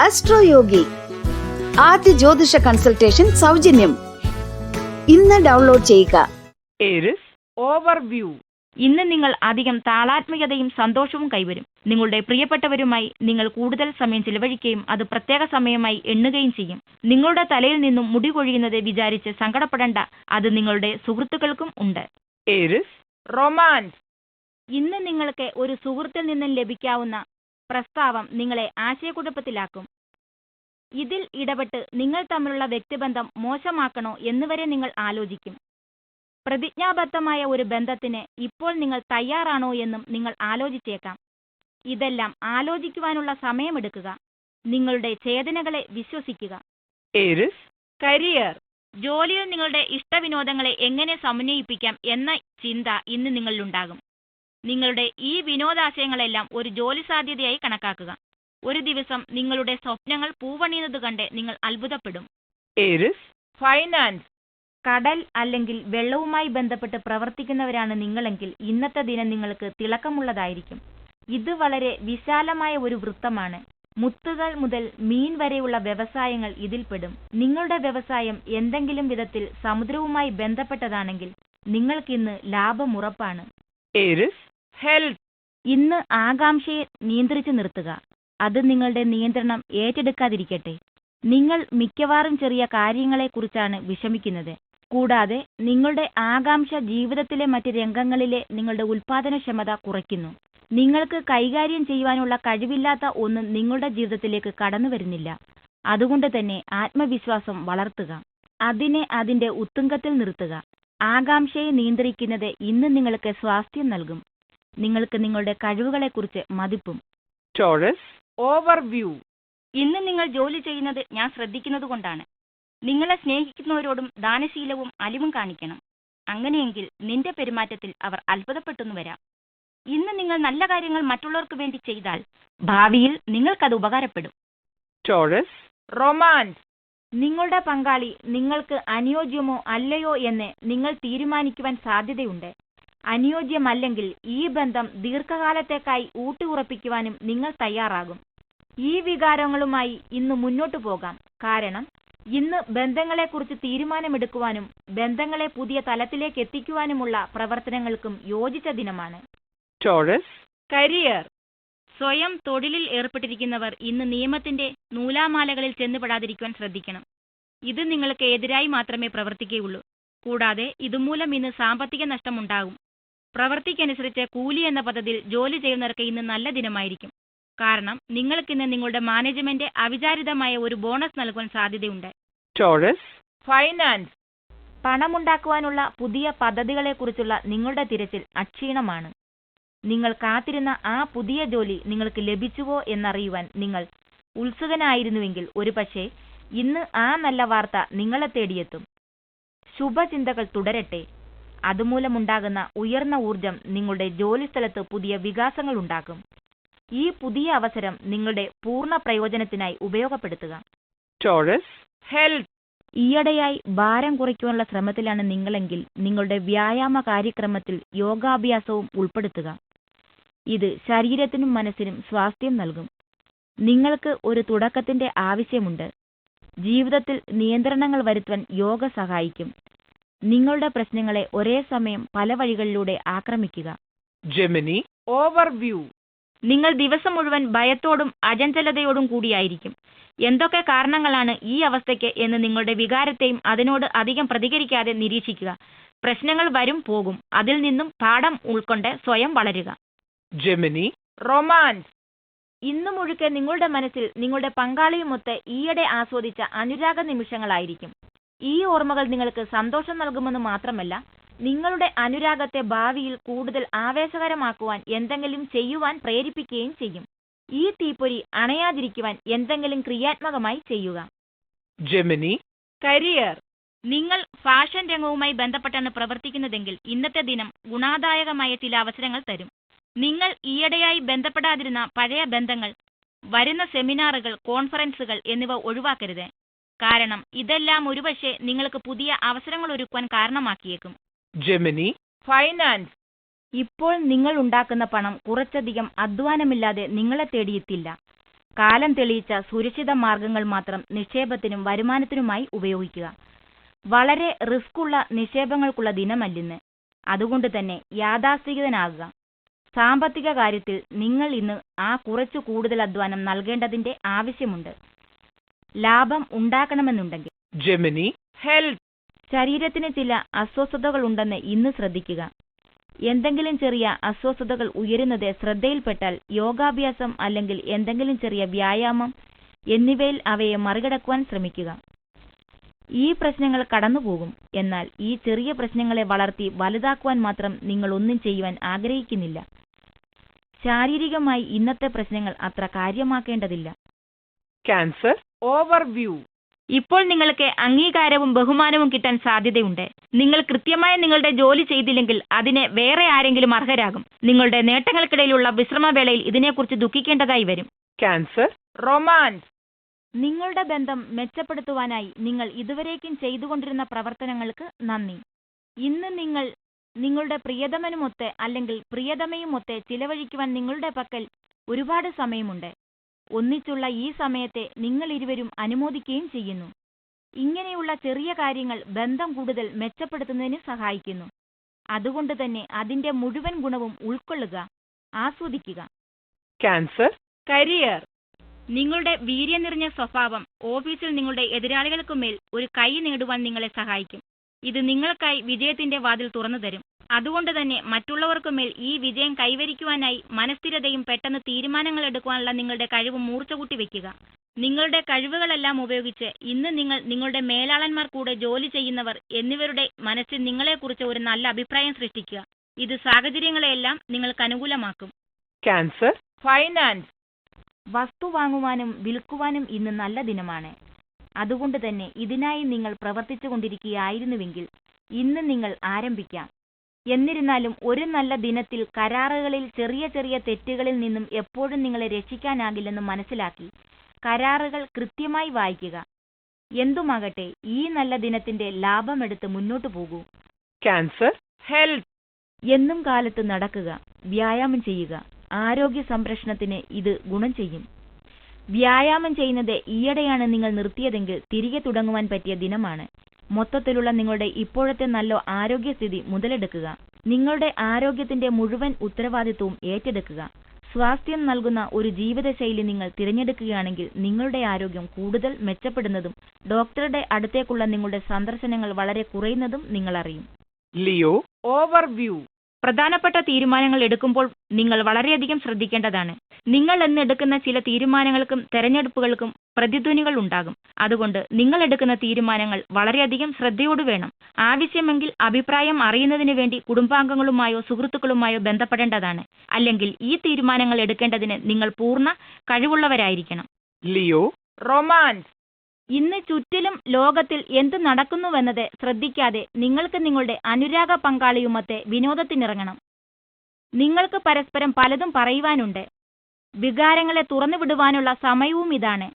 അസ്ട്രോയോഗി ആദ്യ ജ്യോതിഷ കൺസൾട്ടേഷൻ സൗജന്യം. ഇന്ന് ഡൗൺലോഡ് ചെയ്യുക. Aries overview. ഇന്ന് നിങ്ങൾ അധികം താളാത്മകതയും സന്തോഷവും കൈവരും. നിങ്ങളുടെ പ്രിയപ്പെട്ടവരുമായി നിങ്ങൾ കൂടുതൽ സമയം ചിലവഴിക്കുകയും അത് പ്രത്യേക സമയമായി എണ്ണുകയും ചെയ്യും. നിങ്ങളുടെ തലയിൽ നിന്നും മുടി കൊഴിയുന്നത് വിചാരിച്ച് സങ്കടപ്പെടേണ്ട, അത് നിങ്ങളുടെ സുഹൃത്തുക്കൾക്കും ഉണ്ട്. Aries romance. ഇന്ന് നിങ്ങൾക്ക് ഒരു സുഹൃത്തിൽ നിന്നും ലഭിക്കാവുന്ന പ്രസ്താവം നിങ്ങളെ ആശയക്കുഴപ്പത്തിലാക്കും. ഇതിൽ ഇടപെട്ട് നിങ്ങൾ തമ്മിലുള്ള വ്യക്തിബന്ധം മോശമാക്കണോ എന്നുവരെ നിങ്ങൾ ആലോചിക്കും. പ്രതിജ്ഞാബദ്ധമായ ഒരു ബന്ധത്തിന് ഇപ്പോൾ നിങ്ങൾ തയ്യാറാണോ എന്നും നിങ്ങൾ ആലോചിച്ചേക്കാം. ഇതെല്ലാം ആലോചിക്കുവാനുള്ള സമയമെടുക്കുക. നിങ്ങളുടെ ചേതനകളെ വിശ്വസിക്കുക. Aries career. ജോലിയിൽ നിങ്ങളുടെ ഇഷ്ടവിനോദങ്ങളെ എങ്ങനെ സമന്വയിപ്പിക്കാം എന്ന ചിന്ത ഇന്ന് നിങ്ങളിലുണ്ടാകും. നിങ്ങളുടെ ഈ വിനോദാശയങ്ങളെല്ലാം ഒരു ജോലി സാധ്യതയായി കണക്കാക്കുക. ഒരു ദിവസം നിങ്ങളുടെ സ്വപ്നങ്ങൾ പൂവണിയുന്നത് കണ്ട് നിങ്ങൾ അത്ഭുതപ്പെടും. Aries finance. കടൽ അല്ലെങ്കിൽ വെള്ളവുമായി ബന്ധപ്പെട്ട് പ്രവർത്തിക്കുന്നവരാണ് നിങ്ങളെങ്കിൽ ഇന്നത്തെ ദിനം നിങ്ങൾക്ക് തിളക്കമുള്ളതായിരിക്കും. ഇത് വളരെ വിശാലമായ ഒരു വൃത്തമാണ്. മുത്തുകൾ മുതൽ മീൻ വരെയുള്ള വ്യവസായങ്ങൾ ഇതിൽപ്പെടും. നിങ്ങളുടെ വ്യവസായം എന്തെങ്കിലും വിധത്തിൽ സമുദ്രവുമായി ബന്ധപ്പെട്ടതാണെങ്കിൽ നിങ്ങൾക്കിന്ന് ലാഭം ഉറപ്പാണ്. Aries health. ഇന്ന് ആകാംക്ഷയെ നിയന്ത്രിച്ചു നിർത്തുക. അത് നിങ്ങളുടെ നിയന്ത്രണം ഏറ്റെടുക്കാതിരിക്കട്ടെ. നിങ്ങൾ മിക്കവാറും ചെറിയ കാര്യങ്ങളെക്കുറിച്ചാണ് വിഷമിക്കുന്നത്. കൂടാതെ നിങ്ങളുടെ ആകാംക്ഷ ജീവിതത്തിലെ മറ്റ് രംഗങ്ങളിലെ നിങ്ങളുടെ ഉൽപാദനക്ഷമത കുറയ്ക്കുന്നു. നിങ്ങൾക്ക് കൈകാര്യം ചെയ്യുവാനുള്ള കഴിവില്ലാത്ത ഒന്നും നിങ്ങളുടെ ജീവിതത്തിലേക്ക് കടന്നു വരുന്നില്ല. അതുകൊണ്ട് തന്നെ ആത്മവിശ്വാസം വളർത്തുക. അതിനെ അതിന്റെ ഉത്തുംഗത്തിൽ നിർത്തുക. ആകാംക്ഷയെ നിയന്ത്രിക്കുന്നത് ഇന്ന് നിങ്ങൾക്ക് സ്വാസ്ഥ്യം നൽകും. നിങ്ങൾക്ക് നിങ്ങളുടെ കഴിവുകളെക്കുറിച്ച് മതിപ്പും. Taurus overview. ഇന്ന് നിങ്ങൾ ജോലി ചെയ്യുന്നത് ഞാൻ ശ്രദ്ധിക്കുന്നത് കൊണ്ടാണ്. നിങ്ങളെ സ്നേഹിക്കുന്നവരോടും ദാനശീലവും അലിവും കാണിക്കണം. അങ്ങനെയെങ്കിൽ നിന്റെ പെരുമാറ്റത്തിൽ അവർ അത്ഭുതപ്പെട്ടെന്നു വരാം. ഇന്ന് നിങ്ങൾ നല്ല കാര്യങ്ങൾ മറ്റുള്ളവർക്ക് വേണ്ടി ചെയ്താൽ ഭാവിയിൽ നിങ്ങൾക്കത് ഉപകാരപ്പെടും. Taurus romance. നിങ്ങളുടെ പങ്കാളി നിങ്ങൾക്ക് അനുയോജ്യമോ അല്ലയോ എന്ന് നിങ്ങൾ തീരുമാനിക്കുവാൻ സാധ്യതയുണ്ട്. അനുയോജ്യമല്ലെങ്കിൽ ഈ ബന്ധം ദീർഘകാലത്തേക്കായി ഊട്ടിയുറപ്പിക്കുവാനും നിങ്ങൾ തയ്യാറാകും. ഈ വികാരങ്ങളുമായി ഇന്ന് മുന്നോട്ടു പോകാം. കാരണം ഇന്ന് ബന്ധങ്ങളെക്കുറിച്ച് തീരുമാനമെടുക്കുവാനും ബന്ധങ്ങളെ പുതിയ തലത്തിലേക്ക് എത്തിക്കുവാനുമുള്ള പ്രവർത്തനങ്ങൾക്കും യോജിച്ച ദിനമാണ്. Taurus career. സ്വയം തൊഴിലിൽ ഏർപ്പെട്ടിരിക്കുന്നവർ ഇന്ന് നിയമത്തിന്റെ നൂലാമാലകളിൽ ചെന്നുപെടാതിരിക്കുവാൻ ശ്രദ്ധിക്കണം. ഇത് നിങ്ങൾക്ക് എതിരായി മാത്രമേ പ്രവർത്തിക്കുകയുള്ളൂ. കൂടാതെ ഇതുമൂലം ഇന്ന് സാമ്പത്തിക നഷ്ടമുണ്ടാകും. പ്രവൃത്തിക്കനുസരിച്ച് കൂലി എന്ന പദ്ധതിയിൽ ജോലി ചെയ്യുന്നവർക്ക് ഇന്ന് നല്ല ദിനമായിരിക്കും. കാരണം നിങ്ങൾക്കിന്ന് നിങ്ങളുടെ മാനേജ്മെന്റ് അവിചാരിതമായ ഒരു ബോണസ് നൽകുവാൻ സാധ്യതയുണ്ട്. Taurus finance. പണമുണ്ടാക്കുവാനുള്ള പുതിയ പദ്ധതികളെക്കുറിച്ചുള്ള നിങ്ങളുടെ തിരച്ചിൽ അക്ഷീണമാണ്. നിങ്ങൾ കാത്തിരുന്ന ആ പുതിയ ജോലി നിങ്ങൾക്ക് ലഭിച്ചുവോ എന്നറിയുവാൻ നിങ്ങൾ ഉത്സുകനായിരുന്നുവെങ്കിൽ ഒരുപക്ഷെ ഇന്ന് ആ നല്ല വാർത്ത നിങ്ങളെ തേടിയെത്തും. ശുഭചിന്തകൾ തുടരട്ടെ. അതുമൂലമുണ്ടാകുന്ന ഉയർന്ന ഊർജം നിങ്ങളുടെ ജോലിസ്ഥലത്ത് പുതിയ വികാസങ്ങൾ ഉണ്ടാക്കും. ഈ പുതിയ അവസരം നിങ്ങളുടെ പൂർണ്ണ പ്രയോജനത്തിനായി ഉപയോഗപ്പെടുത്തുക. Taurus Health. ഈയിടെയായി ഭാരം കുറയ്ക്കുവാനുള്ള ശ്രമത്തിലാണ് നിങ്ങളെങ്കിൽ നിങ്ങളുടെ വ്യായാമ കാര്യക്രമത്തിൽ യോഗാഭ്യാസവും ഉൾപ്പെടുത്തുക. ഇത് ശരീരത്തിനും മനസ്സിനും സ്വാസ്ഥ്യം നൽകും. നിങ്ങൾക്ക് ഒരു തുടക്കത്തിന്റെ ആവശ്യമുണ്ട്. ജീവിതത്തിൽ നിയന്ത്രണങ്ങൾ വരുത്തുവാൻ യോഗ സഹായിക്കും. നിങ്ങളുടെ പ്രശ്നങ്ങളെ ഒരേ സമയം പല വഴികളിലൂടെ ആക്രമിക്കുക. Gemini overview. നിങ്ങൾ ദിവസം മുഴുവൻ ഭയത്തോടും അചഞ്ചലതയോടും കൂടിയായിരിക്കും. എന്തൊക്കെ കാരണങ്ങളാണ് ഈ അവസ്ഥയ്ക്ക് എന്ന് നിങ്ങളുടെ വികാരത്തെയും അതിനോട് അധികം പ്രതികരിക്കാതെ നിരീക്ഷിക്കുക. പ്രശ്നങ്ങൾ വരും പോകും. അതിൽ നിന്നും പാഠം ഉൾക്കൊണ്ട് സ്വയം വളരുക. Gemini romance. ഇന്നു മുഴുക്കെ നിങ്ങളുടെ മനസ്സിൽ നിങ്ങളുടെ പങ്കാളിയുമൊത്ത് ഈയിടെ ആസ്വദിച്ച അനുരാഗ നിമിഷങ്ങളായിരിക്കും. ഈ ഓർമ്മകൾ നിങ്ങൾക്ക് സന്തോഷം നൽകുമെന്ന് മാത്രമല്ല, നിങ്ങളുടെ അനുരാഗത്തെ ഭാവിയിൽ കൂടുതൽ ആവേശകരമാക്കുവാൻ എന്തെങ്കിലും ചെയ്യുവാൻ പ്രേരിപ്പിക്കുകയും ചെയ്യും. ഈ തീപ്പൊരി അണയാതിരിക്കുവാൻ എന്തെങ്കിലും ക്രിയാത്മകമായി ചെയ്യുക. Gemini career. നിങ്ങൾ ഫാഷൻ രംഗവുമായി ബന്ധപ്പെട്ടാണ് പ്രവർത്തിക്കുന്നതെങ്കിൽ ഇന്നത്തെ ദിനം ഗുണാദായകമായ ചില അവസരങ്ങൾ തരും. നിങ്ങൾ ഈയിടെയായി ബന്ധപ്പെടാതിരുന്ന പഴയ ബന്ധങ്ങൾ, വരുന്ന സെമിനാറുകൾ, കോൺഫറൻസുകൾ എന്നിവ ഒഴിവാക്കരുത്. കാരണം ഇതെല്ലാം ഒരുപക്ഷെ നിങ്ങൾക്ക് പുതിയ അവസരങ്ങൾ ഒരുക്കുവാൻ കാരണമാക്കിയേക്കും. Gemini finance. ഇപ്പോൾ നിങ്ങൾ ഉണ്ടാക്കുന്ന പണം കുറച്ചധികം അധ്വാനമില്ലാതെ നിങ്ങളെ തേടിയെത്തില്ല. കാലം തെളിയിച്ച സുരക്ഷിത മാർഗങ്ങൾ മാത്രം നിക്ഷേപത്തിനും വരുമാനത്തിനുമായി ഉപയോഗിക്കുക. വളരെ റിസ്ക്കുള്ള നിക്ഷേപങ്ങൾക്കുള്ള ദിനമല്ലിന്ന്. അതുകൊണ്ട് തന്നെ യാഥാസ്ഥിതികനാകുക. സാമ്പത്തിക കാര്യത്തിൽ നിങ്ങൾ ഇന്ന് കുറച്ചു കൂടുതൽ അധ്വാനം നൽകേണ്ടതിന്റെ ആവശ്യമുണ്ട്. ലാഭം ഉണ്ടാക്കണമെന്നുണ്ടെങ്കിൽ. Gemini, health. ശരീരത്തിന് ചില അസ്വസ്ഥതകൾ ഉണ്ടെന്ന് ഇന്ന് ശ്രദ്ധിക്കുക. എന്തെങ്കിലും ചെറിയ അസ്വസ്ഥതകൾ ഉയരുന്നത് ശ്രദ്ധയിൽപ്പെട്ടാൽ യോഗാഭ്യാസം അല്ലെങ്കിൽ എന്തെങ്കിലും ചെറിയ വ്യായാമം എന്നിവയിൽ അവയെ മറികടക്കുവാൻ ശ്രമിക്കുക. ഈ പ്രശ്നങ്ങൾ കടന്നുപോകും. എന്നാൽ ഈ ചെറിയ പ്രശ്നങ്ങളെ വളർത്തി വലുതാക്കുവാൻ മാത്രം നിങ്ങൾ ഒന്നും ചെയ്യുവാൻ ആഗ്രഹിക്കുന്നില്ല. ശാരീരികമായി ഇന്നത്തെ പ്രശ്നങ്ങൾ അത്ര കാര്യമാക്കേണ്ടതില്ല. Cancer, overview. ഇപ്പോൾ നിങ്ങൾക്ക് അംഗീകാരവും ബഹുമാനവും കിട്ടാൻ സാധ്യതയുണ്ട്. നിങ്ങൾ കൃത്യമായി നിങ്ങളുടെ ജോലി ചെയ്തില്ലെങ്കിൽ അതിന് വേറെ ആരെങ്കിലും അർഹരാകും. നിങ്ങളുടെ നേട്ടങ്ങൾക്കിടയിലുള്ള വിശ്രമവേളയിൽ ഇതിനെക്കുറിച്ച് ദുഃഖിക്കേണ്ടതായി വരും. Cancer, romance. നിങ്ങളുടെ ബന്ധം മെച്ചപ്പെടുത്തുവാനായി നിങ്ങൾ ഇതുവരേക്കും ചെയ്തുകൊണ്ടിരുന്ന പ്രവർത്തനങ്ങൾക്ക് നന്ദി. ഇന്ന് നിങ്ങൾ നിങ്ങളുടെ പ്രിയതമനുമൊത്ത് അല്ലെങ്കിൽ പ്രിയതമയുമൊത്ത് ചിലവഴിക്കുവാൻ നിങ്ങളുടെ പക്കൽ ഒരുപാട് സമയമുണ്ട്. ഒന്നിച്ചുള്ള ഈ സമയത്തെ നിങ്ങൾ ഇരുവരും അനുമോദിക്കുകയും ചെയ്യുന്നു. ഇങ്ങനെയുള്ള ചെറിയ കാര്യങ്ങൾ ബന്ധം കൂടുതൽ മെച്ചപ്പെടുത്തുന്നതിന് സഹായിക്കുന്നു. അതുകൊണ്ട് തന്നെ അതിന്റെ മുഴുവൻ ഗുണവും ഉൾക്കൊള്ളുക, ആസ്വദിക്കുക. Cancer, career. നിങ്ങളുടെ വീര്യം നിറഞ്ഞ സ്വഭാവം ഓഫീസിൽ നിങ്ങളുടെ എതിരാളികൾക്കുമേൽ ഒരു കൈ നേടുവാൻ നിങ്ങളെ സഹായിക്കും. ഇത് നിങ്ങൾക്കായി വിജയത്തിന്റെ വാതിൽ തുറന്നു തരും. അതുകൊണ്ട് തന്നെ മറ്റുള്ളവർക്കുമേൽ ഈ വിജയം കൈവരിക്കുവാനായി മനസ്ഥിരതയും പെട്ടെന്ന് തീരുമാനങ്ങൾ എടുക്കുവാനുള്ള നിങ്ങളുടെ കഴിവ് മൂർച്ച കൂട്ടി വയ്ക്കുക. നിങ്ങളുടെ കഴിവുകളെല്ലാം ഉപയോഗിച്ച് ഇന്ന് നിങ്ങൾ നിങ്ങളുടെ മേലാളന്മാർ, കൂടെ ജോലി ചെയ്യുന്നവർ എന്നിവരുടെ മനസ്സിൽ നിങ്ങളെക്കുറിച്ച് ഒരു നല്ല അഭിപ്രായം സൃഷ്ടിക്കുക. ഇത് സാഹചര്യങ്ങളെയെല്ലാം നിങ്ങൾക്ക് അനുകൂലമാക്കും. Cancer, finance. വസ്തു വാങ്ങുവാനും വിൽക്കുവാനും ഇന്ന് നല്ല ദിനമാണ്. അതുകൊണ്ട് തന്നെ ഇതിനായി നിങ്ങൾ പ്രവർത്തിച്ചു കൊണ്ടിരിക്കുകയായിരുന്നുവെങ്കിൽ ഇന്ന് നിങ്ങൾ ആരംഭിക്കാം. എന്നിരുന്നാലും ഒരു നല്ല ദിനത്തിൽ കരാറുകളിൽ ചെറിയ ചെറിയ തെറ്റുകളിൽ നിന്നും എപ്പോഴും നിങ്ങളെ രക്ഷിക്കാനാകില്ലെന്ന് മനസ്സിലാക്കി കരാറുകൾ കൃത്യമായി വായിക്കുക. എന്തുമാകട്ടെ, ഈ നല്ല ദിനത്തിന്റെ ലാഭമെടുത്ത് മുന്നോട്ടു പോകൂ. Cancer, health. എന്നും കാലത്ത് നടക്കുക, വ്യായാമം ചെയ്യുക. ആരോഗ്യ സംരക്ഷണത്തിന് ഇത് ഗുണം ചെയ്യും. വ്യായാമം ചെയ്യുന്നത് ഈയിടെയാണ് നിങ്ങൾ നിർത്തിയതെങ്കിൽ തിരികെ തുടങ്ങുവാൻ പറ്റിയ ദിനമാണ്. മൊത്തത്തിലുള്ള നിങ്ങളുടെ ഇപ്പോഴത്തെ നല്ല ആരോഗ്യസ്ഥിതി മുതലെടുക്കുക. നിങ്ങളുടെ ആരോഗ്യത്തിന്റെ മുഴുവൻ ഉത്തരവാദിത്വവും ഏറ്റെടുക്കുക. സ്വാസ്ഥ്യം നൽകുന്ന ഒരു ജീവിതശൈലി നിങ്ങൾ തിരഞ്ഞെടുക്കുകയാണെങ്കിൽ നിങ്ങളുടെ ആരോഗ്യം കൂടുതൽ മെച്ചപ്പെടുന്നതും ഡോക്ടറുടെ അടുത്തേക്കുള്ള നിങ്ങളുടെ സന്ദർശനങ്ങൾ വളരെ കുറയുന്നതും നിങ്ങൾ അറിയും. Leo, overview. പ്രധാനപ്പെട്ട തീരുമാനങ്ങൾ എടുക്കുമ്പോൾ നിങ്ങൾ വളരെയധികം ശ്രദ്ധിക്കേണ്ടതാണ്. നിങ്ങൾ എടുക്കുന്ന ചില തീരുമാനങ്ങൾക്കും തെരഞ്ഞെടുപ്പുകൾക്കും പ്രതിധ്വനികൾ ഉണ്ടാകും. അതുകൊണ്ട് നിങ്ങൾ എടുക്കുന്ന തീരുമാനങ്ങൾ വളരെയധികം ശ്രദ്ധയോട് വേണം. ആവശ്യമെങ്കിൽ അഭിപ്രായം അറിയുന്നതിന് വേണ്ടി കുടുംബാംഗങ്ങളുമായോ സുഹൃത്തുക്കളുമായോ ബന്ധപ്പെടേണ്ടതാണ്. അല്ലെങ്കിൽ ഈ തീരുമാനങ്ങൾ എടുക്കേണ്ടതിന് നിങ്ങൾ പൂർണ്ണ കഴിവുള്ളവരായിരിക്കണം. Leo, romance. ഇന്ന് ചുറ്റിലും ലോകത്തിൽ എന്തു നടക്കുന്നുവെന്നത് ശ്രദ്ധിക്കാതെ നിങ്ങൾക്ക് നിങ്ങളുടെ അനുരാഗ പങ്കാളിയുമൊത്ത് വിനോദത്തിനിറങ്ങണം. നിങ്ങൾക്ക് പരസ്പരം പലതും പറയുവാനുണ്ട്. വികാരങ്ങളെ തുറന്നുവിടുവാനുള്ള സമയവും ഇതാണ്.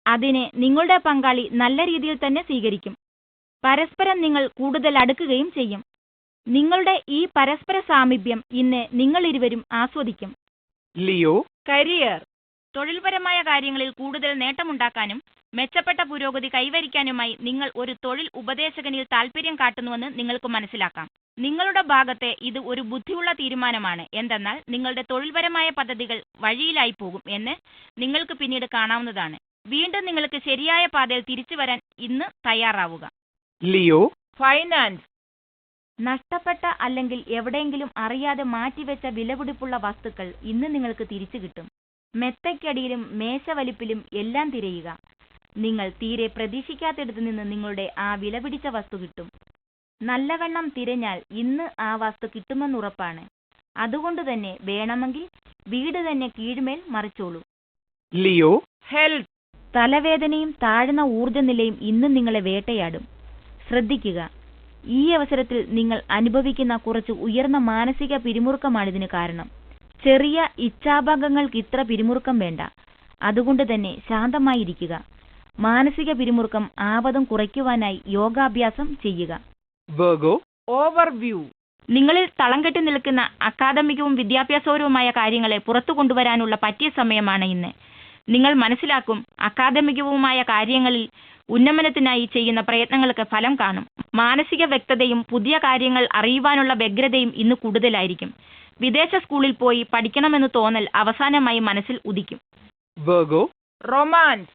അതിനെ നിങ്ങളുടെ പങ്കാളി നല്ല രീതിയിൽ തന്നെ സ്വീകരിക്കും. പരസ്പരം നിങ്ങൾ കൂടുതൽ അടുക്കുകയും ചെയ്യും. നിങ്ങളുടെ ഈ പരസ്പര സാമീപ്യം ഇന്ന് നിങ്ങൾ ഇരുവരും ആസ്വദിക്കും. Leo, career. തൊഴിൽപരമായ കാര്യങ്ങളിൽ കൂടുതൽ നേട്ടമുണ്ടാക്കാനും മെച്ചപ്പെട്ട പുരോഗതി കൈവരിക്കാനുമായി നിങ്ങൾ ഒരു തൊഴിൽ ഉപദേശകനിൽ താൽപര്യം കാട്ടുന്നുവെന്ന് നിങ്ങൾക്ക് മനസ്സിലാക്കാം. നിങ്ങളുടെ ഭാഗത്തെ ഇത് ഒരു ബുദ്ധിയുള്ള തീരുമാനമാണ്. എന്തെന്നാൽ നിങ്ങളുടെ തൊഴിൽപരമായ പദ്ധതികൾ വഴിയിലായി പോകും എന്ന് നിങ്ങൾക്ക് പിന്നീട് കാണാവുന്നതാണ്. വീണ്ടും നിങ്ങൾക്ക് ശരിയായ പാതയിൽ തിരിച്ചു വരാൻ ഇന്ന് തയ്യാറാവുക. Leo, finance. നഷ്ടപ്പെട്ട അല്ലെങ്കിൽ എവിടെയെങ്കിലും അറിയാതെ മാറ്റിവെച്ച വിലപിടിപ്പുള്ള വസ്തുക്കൾ ഇന്ന് നിങ്ങൾക്ക് തിരിച്ചു കിട്ടും. മെത്തയ്ക്കടിയിലും മേശവലിപ്പിലും എല്ലാം തിരയുക. നിങ്ങൾ തീരെ പ്രതീക്ഷിക്കാത്തിടത്തു നിന്ന് നിങ്ങളുടെ ആ വിലപിടിച്ച വസ്തു കിട്ടും. നല്ലവണ്ണം തിരഞ്ഞാൽ ഇന്ന് ആ വസ്തു കിട്ടുമെന്നുറപ്പാണ്. അതുകൊണ്ട് തന്നെ വേണമെങ്കിൽ വീട് തന്നെ കീഴ്മേൽ മറിച്ചോളൂ. Leo, health. തലവേദനയും താഴ്ന്ന ഊർജ്ജനിലയും ഇന്ന് നിങ്ങളെ വേട്ടയാടും. ശ്രദ്ധിക്കുക, ഈ അവസരത്തിൽ നിങ്ങൾ അനുഭവിക്കുന്ന കുറച്ച് ഉയർന്ന മാനസിക പിരിമുറുക്കമാണിതിന് കാരണം. ചെറിയ ഇച്ഛാഭംഗങ്ങൾക്ക് ഇത്ര പിരിമുറുക്കം വേണ്ട. അതുകൊണ്ട് തന്നെ ശാന്തമായിരിക്കുക. മാനസിക പിരിമുറുക്കം ആപതും കുറയ്ക്കുവാനായി യോഗാഭ്യാസം ചെയ്യുക. Virgo, overview. നിങ്ങളിൽ തളം കെട്ടി നിൽക്കുന്ന അക്കാദമികവും വിദ്യാഭ്യാസപരവുമായ കാര്യങ്ങളെ പുറത്തു കൊണ്ടുവരാനുള്ള പറ്റിയ സമയമാണ് ഇന്ന്. നിങ്ങൾ മനസ്സിലാക്കും അക്കാദമികവുമായ കാര്യങ്ങളിൽ ഉന്നമനത്തിനായി ചെയ്യുന്ന പ്രയത്നങ്ങൾക്ക് ഫലം കാണും. മാനസിക വ്യക്തതയും പുതിയ കാര്യങ്ങൾ അറിയുവാനുള്ള വ്യഗ്രതയും ഇന്ന് കൂടുതലായിരിക്കും. വിദേശ സ്കൂളിൽ പോയി പഠിക്കണമെന്ന് തോന്നൽ അവസാനമായി മനസ്സിൽ ഉദിക്കും. Virgo, romance.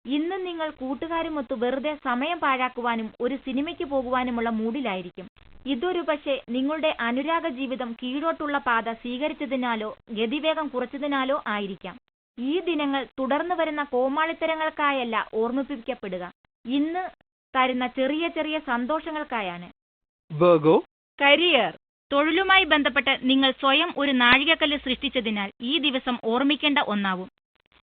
ഇന്ന് നിങ്ങൾ കൂട്ടുകാരുമൊത്ത് വെറുതെ സമയം പാഴാക്കുവാനും ഒരു സിനിമയ്ക്ക് പോകുവാനുമുള്ള മൂഡിലായിരിക്കും. ഇതൊരു പക്ഷേ നിങ്ങളുടെ അനുരാഗ ജീവിതം കീഴോട്ടുള്ള പാത സ്വീകരിച്ചതിനാലോ ഗതിവേഗം കുറച്ചതിനാലോ ആയിരിക്കാം. ഈ ദിനങ്ങൾ തുടർന്നു വരുന്ന കോമാളിത്തരങ്ങൾക്കായല്ല ഓർമ്മിപ്പിക്കപ്പെടുക, ഇന്ന് തരുന്ന ചെറിയ ചെറിയ സന്തോഷങ്ങൾക്കായാണ്. Virgo, career. തൊഴിലുമായി ബന്ധപ്പെട്ട് നിങ്ങൾ സ്വയം ഒരു നാഴികക്കല്ല് സൃഷ്ടിച്ചതിനാൽ ഈ ദിവസം ഓർമ്മിക്കേണ്ട ഒന്നാവും.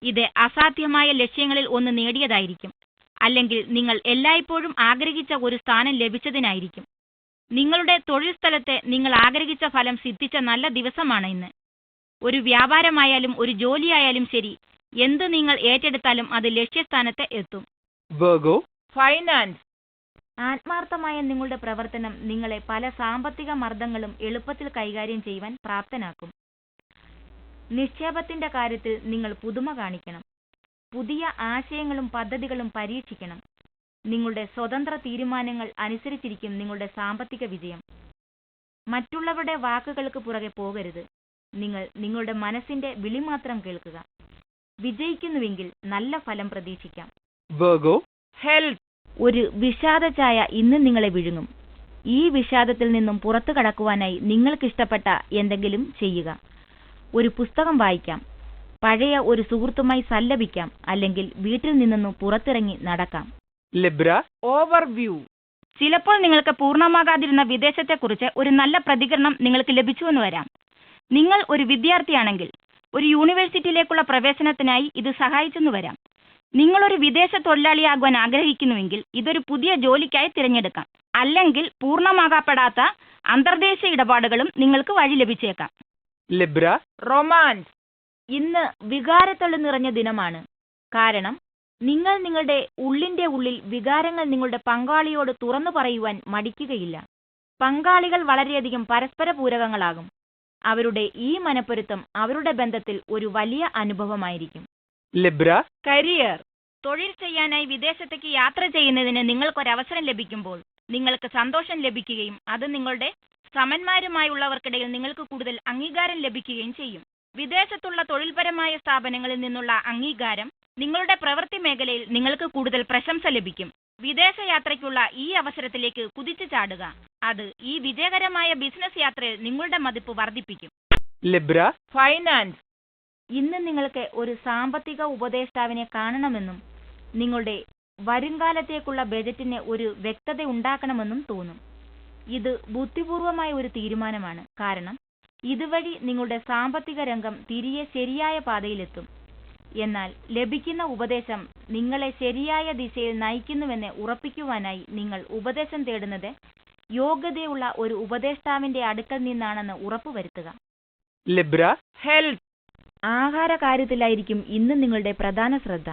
ഇത് അസാധ്യമായ ലക്ഷ്യങ്ങളിൽ ഒന്ന് നേടിയതായിരിക്കും, അല്ലെങ്കിൽ നിങ്ങൾ എല്ലായ്പ്പോഴും ആഗ്രഹിച്ച ഒരു സ്ഥാനം ലഭിച്ചതിനായിരിക്കും. നിങ്ങളുടെ തൊഴിൽ സ്ഥലത്തെ നിങ്ങൾ ആഗ്രഹിച്ച ഫലം സിദ്ധിച്ച നല്ല ദിവസമാണ് ഇന്ന്. ഒരു വ്യാപാരമായാലും ഒരു ജോലിയായാലും ശരി, എന്ത് നിങ്ങൾ ഏറ്റെടുത്താലും അത് ലക്ഷ്യസ്ഥാനത്ത് എത്തും. Virgo, finance. ആത്മാർത്ഥമായ നിങ്ങളുടെ പ്രവർത്തനം നിങ്ങളെ പല സാമ്പത്തിക മർദ്ദങ്ങളും എളുപ്പത്തിൽ കൈകാര്യം ചെയ്യുവാൻ പ്രാപ്തനാക്കും. നിക്ഷേപത്തിന്റെ കാര്യത്തിൽ നിങ്ങൾ പുതുമ കാണിക്കണം. പുതിയ ആശയങ്ങളും പദ്ധതികളും പരീക്ഷിക്കണം. നിങ്ങളുടെ സ്വതന്ത്ര തീരുമാനങ്ങൾ അനുസരിച്ചിരിക്കും നിങ്ങളുടെ സാമ്പത്തിക വിജയം. മറ്റുള്ളവരുടെ വാക്കുകൾക്ക് പുറകെ പോകരുത്. നിങ്ങൾ നിങ്ങളുടെ മനസ്സിന്റെ വിളി മാത്രം കേൾക്കുക. വിജയിക്കുന്നുവെങ്കിൽ നല്ല ഫലം പ്രതീക്ഷിക്കാം. Virgo, health. ഒരു വിഷാദ ഛായ ഇന്ന് നിങ്ങളെ വിഴുങ്ങും. ഈ വിഷാദത്തിൽ നിന്നും പുറത്തു കടക്കുവാനായി നിങ്ങൾക്കിഷ്ടപ്പെട്ട എന്തെങ്കിലും ചെയ്യുക. ഒരു പുസ്തകം വായിക്കാം, പഴയ ഒരു സുഹൃത്തുമായി സല്ലപിക്കാം, അല്ലെങ്കിൽ വീട്ടിൽ നിന്നും പുറത്തിറങ്ങി നടക്കാം. Libra, overview. ചിലപ്പോൾ നിങ്ങൾക്ക് പൂർണ്ണമാകാതിരുന്ന വിദേശത്തെക്കുറിച്ച് ഒരു നല്ല പ്രതികരണം നിങ്ങൾക്ക് ലഭിച്ചുവെന്ന് വരാം. നിങ്ങൾ ഒരു വിദ്യാർത്ഥിയാണെങ്കിൽ ഒരു യൂണിവേഴ്സിറ്റിയിലേക്കുള്ള പ്രവേശനത്തിനായി ഇത് സഹായിച്ചെന്ന് വരാം. നിങ്ങളൊരു വിദേശ തൊഴിലാളിയാകുവാൻ ആഗ്രഹിക്കുന്നുവെങ്കിൽ ഇതൊരു പുതിയ ജോലിക്കായി തിരഞ്ഞെടുക്കാം, അല്ലെങ്കിൽ പൂർണ്ണമാകപ്പെടാത്ത അന്തർദേശീയ ഇടപാടുകളും നിങ്ങൾക്ക് വഴി ലഭിച്ചേക്കാം. Libra, romance. ഇന്ന് വികാരത്തള്ളു നിറഞ്ഞ ദിനമാണ്. കാരണം നിങ്ങൾ നിങ്ങളുടെ ഉള്ളിന്റെ ഉള്ളിൽ വികാരങ്ങൾ നിങ്ങളുടെ പങ്കാളിയോട് തുറന്നു പറയുവാൻ മടിക്കുകയില്ല. പങ്കാളികൾ വളരെയധികം പരസ്പര പൂരകങ്ങളാകും. അവരുടെ ഈ മനപ്പൊരുത്തം അവരുടെ ബന്ധത്തിൽ ഒരു വലിയ അനുഭവമായിരിക്കും. Libra, career. തൊഴിൽ ചെയ്യാനായി വിദേശത്തേക്ക് യാത്ര ചെയ്യുന്നതിന് നിങ്ങൾക്കൊരവസരം ലഭിക്കുമ്പോൾ നിങ്ങൾക്ക് സന്തോഷം ലഭിക്കുകയും അത് നിങ്ങളുടെ സമന്മാരുമായുള്ളവർക്കിടയിൽ നിങ്ങൾക്ക് കൂടുതൽ അംഗീകാരം ലഭിക്കുകയും ചെയ്യും. വിദേശത്തുള്ള തൊഴിൽപരമായ സ്ഥാപനങ്ങളിൽ നിന്നുള്ള അംഗീകാരം നിങ്ങളുടെ പ്രവൃത്തി മേഖലയിൽ നിങ്ങൾക്ക് കൂടുതൽ പ്രശംസ ലഭിക്കും. വിദേശയാത്രയ്ക്കുള്ള ഈ അവസരത്തിലേക്ക് കുതിച്ചു ചാടുക. അത് ഈ വിജയകരമായ ബിസിനസ് യാത്രയിൽ നിങ്ങളുടെ മതിപ്പ് വർദ്ധിപ്പിക്കും. Libra, finance. ഇന്ന് നിങ്ങൾക്ക് ഒരു സാമ്പത്തിക ഉപദേഷ്ടാവിനെ കാണണമെന്നും നിങ്ങളുടെ വരുംകാലത്തേക്കുള്ള ബജറ്റിന് ഒരു വ്യക്തത ഉണ്ടാക്കണമെന്നും തോന്നും. ഇത് ബുദ്ധിപൂർവമായ ഒരു തീരുമാനമാണ്, കാരണം ഇതുവഴി നിങ്ങളുടെ സാമ്പത്തിക രംഗം തിരികെ ശരിയായ പാതയിലെത്തും. എന്നാൽ ലഭിക്കുന്ന ഉപദേശം നിങ്ങളെ ശരിയായ ദിശയിൽ നയിക്കുന്നുവെന്ന് ഉറപ്പിക്കുവാനായി നിങ്ങൾ ഉപദേശം തേടുന്നത് യോഗ്യതയുള്ള ഒരു ഉപദേഷ്ടാവിന്റെ അടുക്കൽ നിന്നാണെന്ന് ഉറപ്പുവരുത്തുക. Libra, health. ആഹാര കാര്യത്തിലായിരിക്കും ഇന്ന് നിങ്ങളുടെ പ്രധാന ശ്രദ്ധ.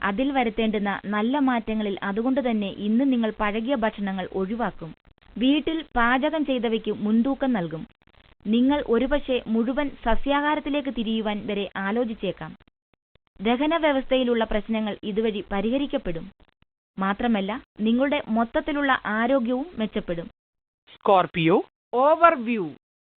അതിൽ വരുത്തേണ്ടുന്ന നല്ല മാറ്റങ്ങളിൽ അതുകൊണ്ട് തന്നെ ഇന്ന് നിങ്ങൾ പഴകിയ ഭക്ഷണങ്ങൾ ഒഴിവാക്കും. വീട്ടിൽ പാചകം ചെയ്തവയ്ക്ക് മുൻതൂക്കം നൽകും. നിങ്ങൾ ഒരുപക്ഷെ മുഴുവൻ സസ്യാഹാരത്തിലേക്ക് തിരിയുവാൻ വരെ ആലോചിച്ചേക്കാം. ദഹന വ്യവസ്ഥയിലുള്ള പ്രശ്നങ്ങൾ ഇതുവഴി പരിഹരിക്കപ്പെടും. മാത്രമല്ല നിങ്ങളുടെ മൊത്തത്തിലുള്ള ആരോഗ്യവും മെച്ചപ്പെടും. Scorpio, overview.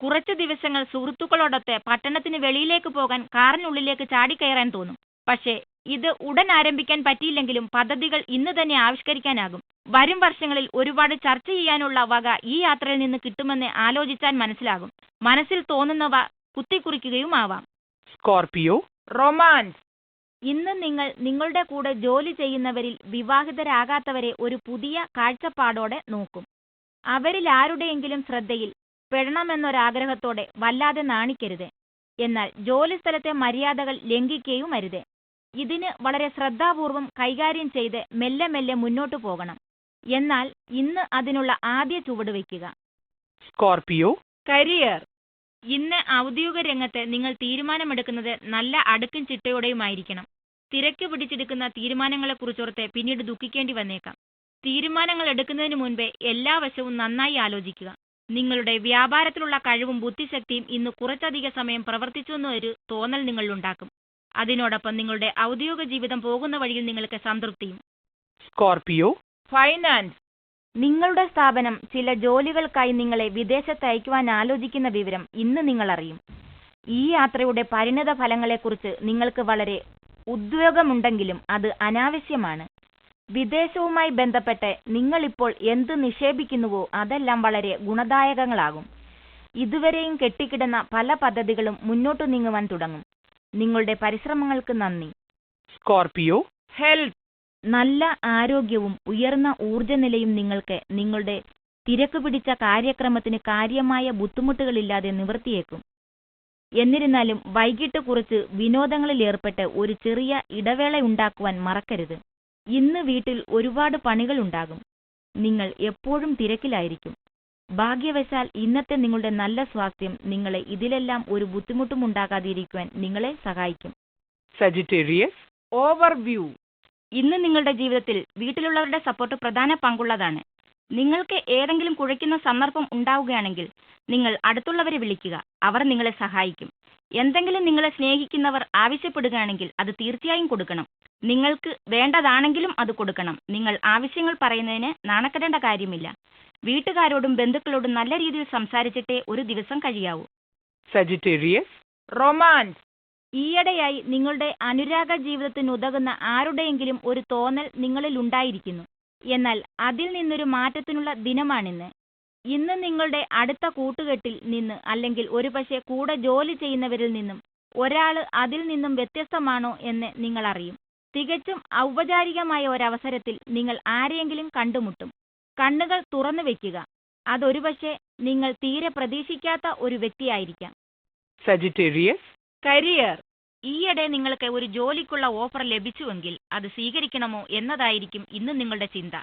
കുറച്ചു ദിവസങ്ങൾ സുഹൃത്തുക്കളോടൊത്ത് പട്ടണത്തിന് വെളിയിലേക്ക് പോകാൻ കാറിനുള്ളിലേക്ക് ചാടിക്കയറാൻ തോന്നും. പക്ഷേ ഇത് ഉടൻ ആരംഭിക്കാൻ പറ്റിയില്ലെങ്കിലും പദ്ധതികൾ ഇന്ന് തന്നെ ആവിഷ്കരിക്കാനാകും. വരും വർഷങ്ങളിൽ ഒരുപാട് ചർച്ച ചെയ്യാനുള്ള വക ഈ യാത്രയിൽ നിന്ന് കിട്ടുമെന്ന് ആലോചിച്ചാൽ മനസ്സിലാകും. മനസ്സിൽ തോന്നുന്നവ കുത്തിക്കുറിക്കുകയും ആവാം. Scorpio, romance. ഇന്ന് നിങ്ങൾ നിങ്ങളുടെ കൂടെ ജോലി ചെയ്യുന്നവരിൽ വിവാഹിതരാകാത്തവരെ ഒരു പുതിയ കാഴ്ചപ്പാടോടെ നോക്കും. അവരിൽ ആരുടെയെങ്കിലും ശ്രദ്ധയിൽ പെടണമെന്നൊരാഗ്രഹത്തോടെ വല്ലാതെ നാണിക്കരുത്. എന്നാൽ ജോലിസ്ഥലത്തെ മര്യാദകൾ ലംഘിക്കുകയും അരുത്. ഇതിന് വളരെ ശ്രദ്ധാപൂർവം കൈകാര്യം ചെയ്ത് മെല്ലെ മെല്ലെ മുന്നോട്ടു പോകണം. എന്നാൽ ഇന്ന് അതിനുള്ള ആദ്യ ചുവട് വയ്ക്കുക. Scorpio, career. ഇന്ന് ഔദ്യോഗിക രംഗത്ത് നിങ്ങൾ തീരുമാനമെടുക്കുന്നത് നല്ല അടുക്കും ചിട്ടയോടെയുമായിരിക്കണം. തിരക്ക് പിടിച്ചെടുക്കുന്ന തീരുമാനങ്ങളെക്കുറിച്ചോർത്ത് പിന്നീട് ദുഃഖിക്കേണ്ടി വന്നേക്കാം. തീരുമാനങ്ങൾ എടുക്കുന്നതിന് മുൻപേ എല്ലാ വശവും നന്നായി ആലോചിക്കുക. നിങ്ങളുടെ വ്യാപാരത്തിലുള്ള കഴിവും ബുദ്ധിശക്തിയും ഇന്ന് കുറച്ചധിക സമയം പ്രവർത്തിച്ചുവെന്നൊരു തോന്നൽ നിങ്ങളിലുണ്ടാക്കും. അതിനോടൊപ്പം നിങ്ങളുടെ ഔദ്യോഗിക ജീവിതം പോകുന്ന വഴിയിൽ നിങ്ങൾക്ക് സംതൃപ്തിയും. Scorpio, finance. നിങ്ങളുടെ സ്ഥാപനം ചില ജോലികൾക്കായി നിങ്ങളെ വിദേശത്ത് അയക്കുവാൻ ആലോചിക്കുന്ന വിവരം ഇന്ന് നിങ്ങൾ അറിയും. ഈ യാത്രയുടെ പരിണിത ഫലങ്ങളെക്കുറിച്ച് നിങ്ങൾക്ക് വളരെ ഉദ്വേഗമുണ്ടെങ്കിലും അത് അനാവശ്യമാണ്. വിദേശവുമായി ബന്ധപ്പെട്ട് നിങ്ങളിപ്പോൾ എന്ത് നിക്ഷേപിക്കുന്നുവോ അതെല്ലാം വളരെ ഗുണദായകങ്ങളാകും. ഇതുവരെയും കെട്ടിക്കിടന്ന പല പദ്ധതികളും മുന്നോട്ടു നീങ്ങുവാൻ തുടങ്ങും. നിങ്ങളുടെ പരിശ്രമങ്ങൾക്ക് നന്ദി. Scorpio, health. നല്ല ആരോഗ്യവും ഉയർന്ന ഊർജ്ജനിലയും നിങ്ങൾക്ക് നിങ്ങളുടെ തിരക്ക് പിടിച്ച കാര്യക്രമത്തിന് കാര്യമായ ബുദ്ധിമുട്ടുകളില്ലാതെ നിവർത്തിയേക്കും. എന്നിരുന്നാലും വൈകിട്ട് കുറച്ച് വിനോദങ്ങളിൽ ഏർപ്പെട്ട് ഒരു ചെറിയ ഇടവേള ഉണ്ടാക്കുവാൻ മറക്കരുത്. ഇന്ന് വീട്ടിൽ ഒരുപാട് പണികളുണ്ടാകും. നിങ്ങൾ എപ്പോഴും തിരക്കിലായിരിക്കും. ഭാഗ്യവശാൽ ഇന്നത്തെ നിങ്ങളുടെ നല്ല സ്വാസ്ഥ്യം നിങ്ങളെ ഇതിലെല്ലാം ഒരു ബുദ്ധിമുട്ടും ഉണ്ടാകാതിരിക്കുവാൻ നിങ്ങളെ സഹായിക്കും. Sagittarius, overview. ഇന്ന് നിങ്ങളുടെ ജീവിതത്തിൽ വീട്ടിലുള്ളവരുടെ സപ്പോർട്ട് പ്രധാന പങ്കുള്ളതാണ്. നിങ്ങൾക്ക് ഏതെങ്കിലും കുഴയ്ക്കുന്ന സന്ദർഭം ഉണ്ടാവുകയാണെങ്കിൽ നിങ്ങൾ അടുത്തുള്ളവരെ വിളിക്കുക. അവർ നിങ്ങളെ സഹായിക്കും. എന്തെങ്കിലും നിങ്ങളെ സ്നേഹിക്കുന്നവർ ആവശ്യപ്പെടുകയാണെങ്കിൽ അത് തീർച്ചയായും കൊടുക്കണം. നിങ്ങൾക്ക് വേണ്ടതാണെങ്കിലും അത് കൊടുക്കണം. നിങ്ങൾ ആവശ്യങ്ങൾ പറയുന്നതിന് നാണക്കെടേണ്ട കാര്യമില്ല. വീട്ടുകാരോടും ബന്ധുക്കളോടും നല്ല രീതിയിൽ സംസാരിച്ചിട്ടേ ഒരു ദിവസം കഴിയാവൂ. Sagittarius, romance. ഈയിടെയായി നിങ്ങളുടെ അനുരാഗ ജീവിതത്തിനുതകുന്ന ആരുടെയെങ്കിലും ഒരു തോന്നൽ നിങ്ങളിൽ ഉണ്ടായിരിക്കുന്നു. എന്നാൽ അതിൽ നിന്നൊരു മാറ്റത്തിനുള്ള ദിനമാണിന്ന്. ഇന്ന് നിങ്ങളുടെ അടുത്ത കൂട്ടുകെട്ടിൽ നിന്ന് അല്ലെങ്കിൽ ഒരുപക്ഷെ കൂടെ ജോലി ചെയ്യുന്നവരിൽ നിന്നും ഒരാൾ അതിൽ നിന്നും വ്യത്യസ്തമാണോ എന്ന് നിങ്ങൾ അറിയും. തികച്ചും ഔപചാരികമായ ഒരവസരത്തിൽ നിങ്ങൾ ആരെയെങ്കിലും കണ്ടുമുട്ടും. കണ്ണുകൾ തുറന്നു വെക്കുക. അതൊരുപക്ഷെ നിങ്ങൾ തീരെ പ്രതീക്ഷിക്കാത്ത ഒരു വ്യക്തിയായിരിക്കാം. Sagittarius, career. ഈയിടെ നിങ്ങൾക്ക് ഒരു ജോലിക്കുള്ള ഓഫർ ലഭിച്ചുവെങ്കിൽ അത് സ്വീകരിക്കണമോ എന്നതായിരിക്കും ഇന്ന് നിങ്ങളുടെ ചിന്ത.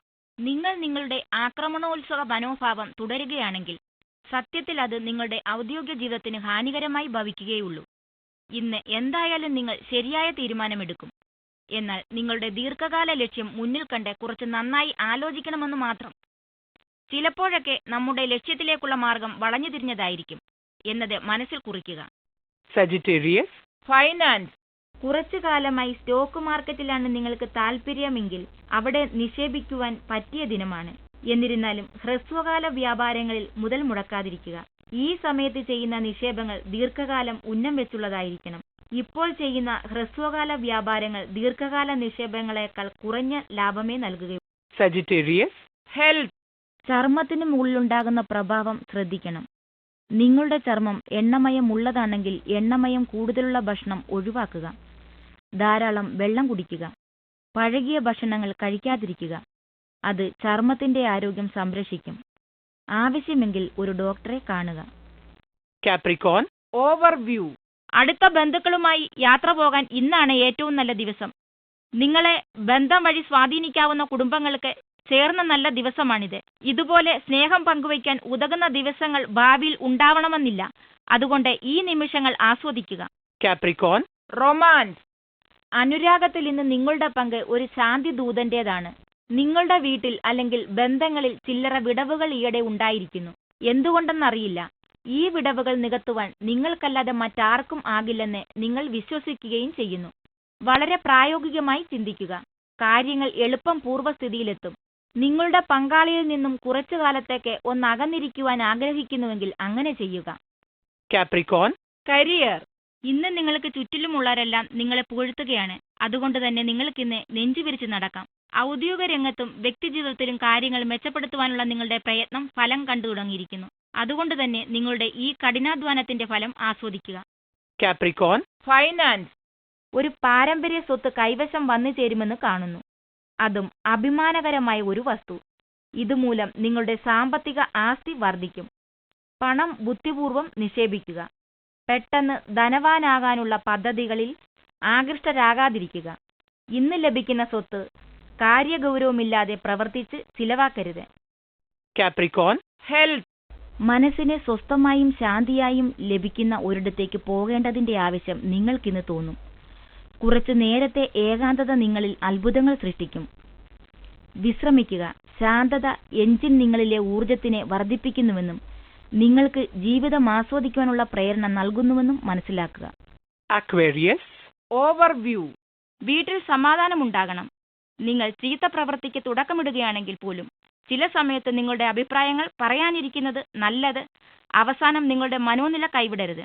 നിങ്ങൾ നിങ്ങളുടെ ആക്രമണോത്സുക മനോഭാവം തുടരുകയാണെങ്കിൽ സത്യത്തിൽ അത് നിങ്ങളുടെ ഔദ്യോഗിക ജീവിതത്തിന് ഹാനികരമായി ഭവിക്കുകയുള്ളൂ. ഇന്ന് എന്തായാലും നിങ്ങൾ ശരിയായ തീരുമാനമെടുക്കും. എന്നാൽ നിങ്ങളുടെ ദീർഘകാല ലക്ഷ്യം മുന്നിൽ കണ്ട് കുറച്ച് നന്നായി ആലോചിക്കണമെന്ന് മാത്രം. ചിലപ്പോഴൊക്കെ നമ്മുടെ ലക്ഷ്യത്തിലേക്കുള്ള മാർഗം വളഞ്ഞു തിരിഞ്ഞതായിരിക്കും എന്നത് മനസ്സിൽ കുറിക്കുക. Sagittarius, finance. കുറച്ചു കാലമായി സ്റ്റോക്ക് മാർക്കറ്റിലാണ് നിങ്ങൾക്ക് താൽപ്പര്യമെങ്കിൽ അവിടെ നിക്ഷേപിക്കുവാൻ പറ്റിയ ദിനമാണ്. എന്നിരുന്നാലും ഹ്രസ്വകാല വ്യാപാരങ്ങളിൽ മുതൽ മുടക്കാതിരിക്കുക. ഈ സമയത്ത് ചെയ്യുന്ന നിക്ഷേപങ്ങൾ ദീർഘകാലം ഉന്നം വെച്ചുള്ളതായിരിക്കണം. ഇപ്പോൾ ചെയ്യുന്ന ഹ്രസ്വകാല വ്യാപാരങ്ങൾ ദീർഘകാല നിക്ഷേപങ്ങളെക്കാൾ കുറഞ്ഞ ലാഭമേ നൽകുകയുള്ളൂ. Sagittarius, health. ചർമ്മത്തിന് മുകളിലുണ്ടാകുന്ന പ്രഭാവം ശ്രദ്ധിക്കണം. നിങ്ങളുടെ ചർമ്മം എണ്ണമയമുള്ളതാണെങ്കിൽ എണ്ണമയം കൂടുതലുള്ള ഭക്ഷണം ഒഴിവാക്കുക. ധാരാളം വെള്ളം കുടിക്കുക. പഴകിയ ഭക്ഷണങ്ങൾ കഴിക്കാതിരിക്കുക. അത് ചർമ്മത്തിന്റെ ആരോഗ്യം സംരക്ഷിക്കും. ആവശ്യമെങ്കിൽ ഒരു ഡോക്ടറെ കാണുക. Capricorn, overview. അടുത്ത ബന്ധുക്കളുമായി യാത്ര പോകാൻ ഇന്നാണ് ഏറ്റവും നല്ല ദിവസം. നിങ്ങളെ ബന്ധം വഴി സ്വാധീനിക്കാവുന്ന കുടുംബങ്ങൾക്ക് ചേർന്ന നല്ല ദിവസമാണിത്. ഇതുപോലെ സ്നേഹം പങ്കുവയ്ക്കാൻ ഉതകുന്ന ദിവസങ്ങൾ ഭാവിയിൽ ഉണ്ടാവണമെന്നില്ല. അതുകൊണ്ട് ഈ നിമിഷങ്ങൾ ആസ്വദിക്കുക. Capricorn, romance. അനുരാഗത്തിൽ ഇന്ന് നിങ്ങളുടെ പങ്ക് ഒരു ശാന്തി ദൂതന്റേതാണ്. നിങ്ങളുടെ വീട്ടിൽ അല്ലെങ്കിൽ ബന്ധങ്ങളിൽ ചില്ലറ വിടവുകൾ ഈയിടെ ഉണ്ടായിരിക്കുന്നു. എന്തുകൊണ്ടെന്നറിയില്ല. ഈ വിടവുകൾ നികത്തുവാൻ നിങ്ങൾക്കല്ലാതെ മറ്റാർക്കും ആകില്ലെന്ന് നിങ്ങൾ വിശ്വസിക്കുകയും ചെയ്യുന്നു. വളരെ പ്രായോഗികമായി ചിന്തിക്കുക. കാര്യങ്ങൾ എളുപ്പം പൂർവ്വസ്ഥിതിയിലെത്തും. നിങ്ങളുടെ പങ്കാളിയിൽ നിന്നും കുറച്ചു കാലത്തേക്ക് ഒന്നകന്നിരിക്കുവാൻ ആഗ്രഹിക്കുന്നുവെങ്കിൽ അങ്ങനെ ചെയ്യുക. Capricorn, career. ഇന്ന് നിങ്ങൾക്ക് ചുറ്റിലുമുള്ളവരെല്ലാം നിങ്ങളെ പുകഴ്ത്തുകയാണ്. അതുകൊണ്ട് തന്നെ നിങ്ങൾക്കിന്ന് നെഞ്ചുവിരിച്ച് നടക്കാം. ഔദ്യോഗിക രംഗത്തും വ്യക്തിജീവിതത്തിലും കാര്യങ്ങൾ മെച്ചപ്പെടുത്തുവാനുള്ള നിങ്ങളുടെ പ്രയത്നം ഫലം കണ്ടു തുടങ്ങിയിരിക്കുന്നു. അതുകൊണ്ട് തന്നെ നിങ്ങളുടെ ഈ കഠിനാധ്വാനത്തിന്റെ ഫലം ആസ്വദിക്കുക. Capricorn, finance. ഒരു പാരമ്പര്യ സ്വത്ത് കൈവശം വന്നു ചേരുമെന്ന് കാണുന്നു. അതും അഭിമാനകരമായ ഒരു വസ്തു. ഇതുമൂലം നിങ്ങളുടെ സാമ്പത്തിക ആസ്തി വർദ്ധിക്കും. പണം ബുദ്ധിപൂർവം നിക്ഷേപിക്കുക. പെട്ടെന്ന് ധനവാനാകാനുള്ള പദ്ധതികളിൽ ആകൃഷ്ടരാകാതിരിക്കുക. ഇന്ന് ലഭിക്കുന്ന സ്വത്ത് കാര്യഗൗരവമില്ലാതെ പ്രവർത്തിച്ച് ചിലവാക്കരുത്. Capricorn, health. മനസ്സിനെ സ്വസ്ഥമായും ശാന്തിയായും ലഭിക്കുന്ന ഒരിടത്തേക്ക് പോകേണ്ടതിന്റെ ആവശ്യം നിങ്ങൾക്കിന്ന് തോന്നും. കുറച്ചു നേരത്തെ ഏകാന്തത നിങ്ങളിൽ അത്ഭുതങ്ങൾ സൃഷ്ടിക്കും. വിശ്രമിക്കുക. ശാന്തത എഞ്ചിൻ നിങ്ങളിലെ ഊർജത്തിനെ വർദ്ധിപ്പിക്കുന്നുവെന്നും നിങ്ങൾക്ക് ജീവിതം ആസ്വദിക്കുവാനുള്ള പ്രേരണ നൽകുന്നുവെന്നും മനസ്സിലാക്കുക. Aquarius, Overview. വീട്ടിൽ സമാധാനമുണ്ടാകണം. നിങ്ങൾ ചീത്ത പ്രവൃത്തിക്ക് തുടക്കമിടുകയാണെങ്കിൽ പോലും ചില സമയത്ത് നിങ്ങളുടെ അഭിപ്രായങ്ങൾ പറയാനിരിക്കുന്നത് നല്ലത്. അവസാനം നിങ്ങളുടെ മനോനില കൈവിടരുത്.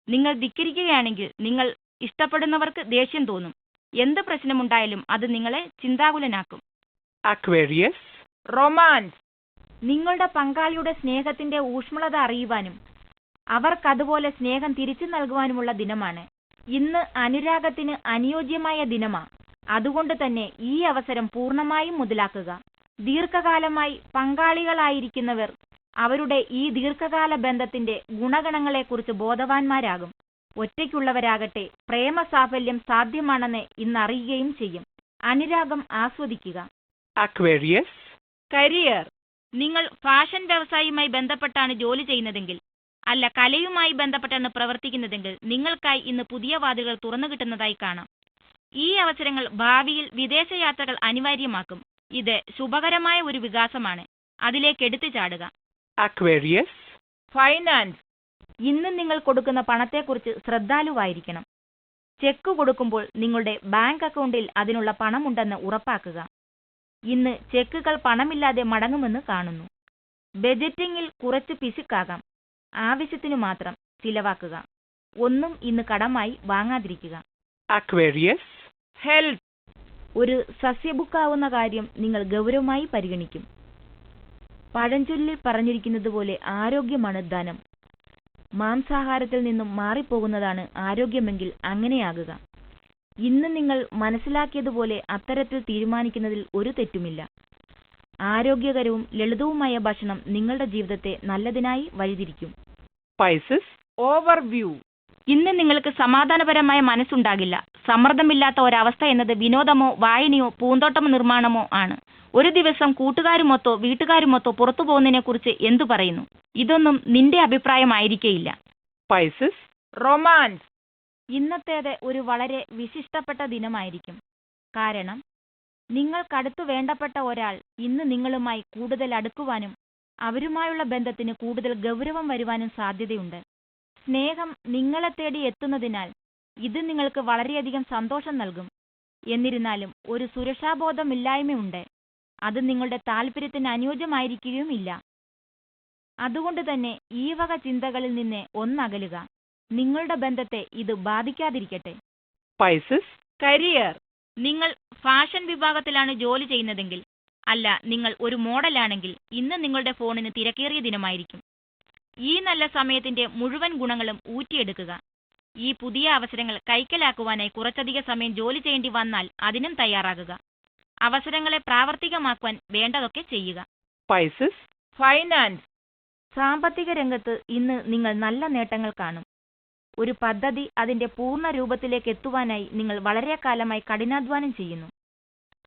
നിങ്ങൾ ധിക്കരിക്കുകയാണെങ്കിൽ നിങ്ങൾ ഇഷ്ടപ്പെടുന്നവർക്ക് ദേഷ്യം തോന്നും. എന്ത് പ്രശ്നമുണ്ടായാലും അത് നിങ്ങളെ ചിന്താകുലനാക്കും. Aquarius. Romance. നിങ്ങളുടെ പങ്കാളിയുടെ സ്നേഹത്തിന്റെ ഊഷ്മളത അറിയുവാനും അവർക്കതുപോലെ സ്നേഹം തിരിച്ചു നൽകുവാനുമുള്ള ദിനമാണ്. ഇന്ന് അനുരാഗത്തിന് അനുയോജ്യമായ ദിനമാണ്. അതുകൊണ്ട് തന്നെ ഈ അവസരം പൂർണ്ണമായും മുതലാക്കുക. ദീർഘകാലമായി പങ്കാളികളായിരിക്കുന്നവർ അവരുടെ ഈ ദീർഘകാല ബന്ധത്തിന്റെ ഗുണഗണങ്ങളെക്കുറിച്ച് ബോധവാന്മാരാകും. ഒറ്റയ്ക്കുള്ളവരാകട്ടെ പ്രേമസാഫല്യം സാധ്യമാണെന്ന് ഇന്നറിയുകയും ചെയ്യും. അനുരാഗം ആസ്വദിക്കുക. Aquarius. Career. നിങ്ങൾ ഫാഷൻ വ്യവസായവുമായി ബന്ധപ്പെട്ടാണ് ജോലി ചെയ്യുന്നതെങ്കിൽ, അല്ല കലയുമായി ബന്ധപ്പെട്ടാണ് പ്രവർത്തിക്കുന്നതെങ്കിൽ നിങ്ങൾക്കായി ഇന്ന് പുതിയ വാതിലുകൾ തുറന്നു കിട്ടുന്നതായി കാണാം. ഈ അവസരങ്ങൾ ഭാവിയിൽ വിദേശയാത്രകൾ അനിവാര്യമാക്കും. ഇത് ശുഭകരമായ ഒരു വികാസമാണ്. അതിലേക്ക് എടുത്തു ചാടുക. Aquarius. Finance. ഇന്ന് നിങ്ങൾ കൊടുക്കുന്ന പണത്തെക്കുറിച്ച് ശ്രദ്ധാലുവായിരിക്കണം. ചെക്ക് കൊടുക്കുമ്പോൾ നിങ്ങളുടെ ബാങ്ക് അക്കൗണ്ടിൽ അതിനുള്ള പണമുണ്ടെന്ന് ഉറപ്പാക്കുക. ഇന്ന് ചെക്കുകൾ പണമില്ലാതെ മടങ്ങുമെന്ന് കാണുന്നു. ബജറ്റിംഗിൽ കുറച്ച് പിശുക്കാകാം. ആവശ്യത്തിനു മാത്രം ചിലവാക്കുക. ഒന്നും ഇന്ന് കടമായി വാങ്ങാതിരിക്കുക. Aquarius. Health. ഒരു സസ്യബുക്കാവുന്ന കാര്യം നിങ്ങൾ ഗൗരവമായി പരിഗണിക്കും. പഴഞ്ചൊല്ലിൽ പറഞ്ഞിരിക്കുന്നത് പോലെ ആരോഗ്യമാണ് ധനം. മാംസാഹാരത്തിൽ നിന്നും മാറിപ്പോകുന്നതാണ് ആരോഗ്യമെങ്കിൽ അങ്ങനെയാകുക. ഇന്ന് നിങ്ങൾ മനസ്സിലാക്കിയതുപോലെ അത്തരത്തിൽ തീരുമാനിക്കുന്നതിൽ ഒരു തെറ്റുമില്ല. ആരോഗ്യകരവും ലളിതവുമായ ഭക്ഷണം നിങ്ങളുടെ ജീവിതത്തെ നല്ലതിനായി വഴിതിരിക്കും. Pisces. Overview. ഇന്ന് നിങ്ങൾക്ക് സമാധാനപരമായ മനസ്സുണ്ടാകില്ല. സമ്മർദ്ദമില്ലാത്ത ഒരവസ്ഥ എന്നത് വിനോദമോ വായനയോ പൂന്തോട്ടം നിർമ്മാണമോ ആണ്. ഒരു ദിവസം കൂട്ടുകാരുമൊത്തോ വീട്ടുകാരുമൊത്തോ പുറത്തു പോകുന്നതിനെക്കുറിച്ച് എന്തു പറയുന്നു? ഇതൊന്നും നിന്റെ അഭിപ്രായമായിരിക്കേയില്ല. Pisces. Romance. ഇന്നത്തേത് ഒരു വളരെ വിശിഷ്ടപ്പെട്ട ദിനമായിരിക്കും. കാരണം നിങ്ങൾക്കടുത്തു വേണ്ടപ്പെട്ട ഒരാൾ ഇന്ന് നിങ്ങളുമായി കൂടുതൽ അടുക്കുവാനും അവരുമായുള്ള ബന്ധത്തിന് കൂടുതൽ ഗൗരവം വരുവാനും സാധ്യതയുണ്ട്. സ്നേഹം നിങ്ങളെ തേടി എത്തുന്നതിനാൽ ഇത് നിങ്ങൾക്ക് വളരെയധികം സന്തോഷം നൽകും. എന്നിരുന്നാലും ഒരു സുരക്ഷാബോധമില്ലായ്മയുണ്ട്. അത് നിങ്ങളുടെ താല്പര്യത്തിന് അനുയോജ്യമായിരിക്കുകയുമില്ല. അതുകൊണ്ട് തന്നെ ഈ വക ചിന്തകളിൽ നിന്ന് ഒന്നകലുക. നിങ്ങളുടെ ബന്ധത്തെ ഇത് ബാധിക്കാതിരിക്കട്ടെ. Pisces. Career. നിങ്ങൾ ഫാഷൻ വിഭാഗത്തിലാണ് ജോലി ചെയ്യുന്നതെങ്കിൽ, അല്ല നിങ്ങൾ ഒരു മോഡലാണെങ്കിൽ ഇന്ന് നിങ്ങളുടെ ഫോണിന് തിരക്കേറിയ ദിനമായിരിക്കും. ഈ നല്ല സമയത്തിന്റെ മുഴുവൻ ഗുണങ്ങളും ഊറ്റിയെടുക്കുക. ഈ പുതിയ അവസരങ്ങൾ കൈക്കലാക്കുവാനായി കുറച്ചധികം സമയം ജോലി ചെയ്യേണ്ടി വന്നാൽ അതിനും തയ്യാറാകുക. അവസരങ്ങളെ പ്രാവർത്തികമാക്കുവാൻ വേണ്ടതൊക്കെ ചെയ്യുക. Pisces. Finance. സാമ്പത്തിക രംഗത്ത് ഇന്ന് നിങ്ങൾ നല്ല നേട്ടങ്ങൾ കാണും. ഒരു പദ്ധതി അതിന്റെ പൂർണ്ണ രൂപത്തിലേക്ക് എത്തുവാനായി നിങ്ങൾ വളരെ കാലമായി കഠിനാധ്വാനം ചെയ്യുന്നു.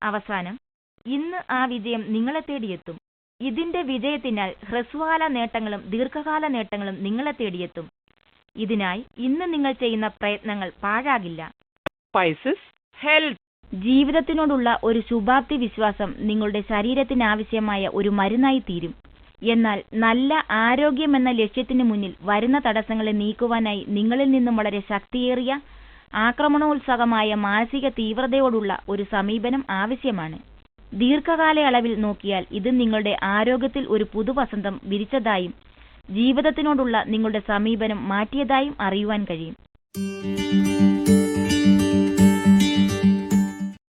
അവസാനം ഇന്ന് ആ വിജയം നിങ്ങളെ തേടിയെത്തും. ഇതിന്റെ വിജയത്തിനാൽ ഹ്രസ്വകാല നേട്ടങ്ങളും ദീർഘകാല നേട്ടങ്ങളും നിങ്ങളെ തേടിയെത്തും. ഇതിനായി ഇന്ന് നിങ്ങൾ ചെയ്യുന്ന പ്രയത്നങ്ങൾ പാഴാകില്ല. Pisces. Health. ജീവിതത്തിനോടുള്ള ഒരു ശുഭാപ്തി വിശ്വാസം നിങ്ങളുടെ ശരീരത്തിനാവശ്യമായ ഒരു മരുന്നായി തീരും. എന്നാൽ നല്ല ആരോഗ്യമെന്ന ലക്ഷ്യത്തിന് മുന്നിൽ വരുന്ന തടസ്സങ്ങളെ നീക്കുവാനായി നിങ്ങളിൽ നിന്നും വളരെ ശക്തിയേറിയ ആക്രമണോത്സുകമായ മാനസിക തീവ്രതയോടുള്ള ഒരു സമീപനം ആവശ്യമാണ്. ദീർഘകാല അളവിൽ നോക്കിയാൽ ഇത് നിങ്ങളുടെ ആരോഗ്യത്തിൽ ഒരു പുതുവസന്തം വിരിച്ചതായും ജീവിതത്തിനോടുള്ള നിങ്ങളുടെ സമീപനം മാറ്റിയതായും അറിയുവാൻ കഴിയും.